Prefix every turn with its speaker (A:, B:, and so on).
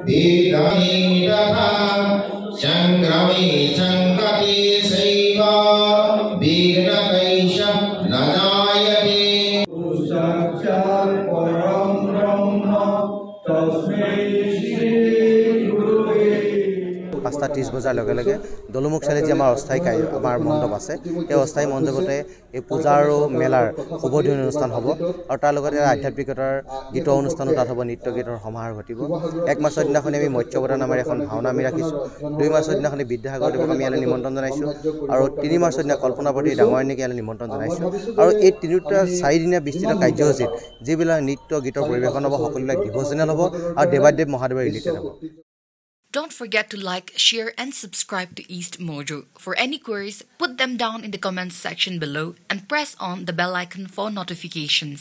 A: Vedani Tata Sangrami Sankati Saiva Vignakaisha Nanayate Sakshat Param Brahma Tasmai Shri Guruve
B: 5:30 বজাৰ লগে লগে দলুমুখ চালে যে আমাৰ অস্থায়ী আমাৰ মণ্ডপ আছে এই অস্থায়ী মণ্ডপতে এই পূজা আৰু মেলাৰ শুভদিন অনুষ্ঠান হ'ব আৰু তাৰ লগতে আধ্যাত্মিকতাৰ গীত অনুষ্ঠানো তাত হ'ব নৃত্য গীতৰ সমাহাৰ ঘটিব 1 মাৰ্চৰ দিনাখন আমি মৎস্যবধা নামেৰে এখন ভাওনা আমি ৰাখিছোঁ 2 মাৰ্চৰ দিনাখন বিদ্যাসাগৰ দেৱক আমি ইয়ালৈ নিমন্ত্ৰণ জনাইছোঁ আৰু 3 মাৰ্চৰ দিনা কল্পনাপতি ডাঙৰনীক ইয়ালৈ নিমন্ত্ৰণ জনাইছোঁ আৰু এই তিনিটা 4 দিনীয়া বিস্তৃত কাৰ্যসূচীত যিবিলাক নৃত্য গীতৰ পৰিৱেশন হ'ব সকলোবিলাক ডিভোচনেল হ'ব আৰু দেৱাদেৱ মহাদেৱৰ ৰিলেটেড হ'ব
C: Don't forget to like, share, and subscribe to East Mojo. For any queries, put them down in the comments section below and press on the bell icon for notifications.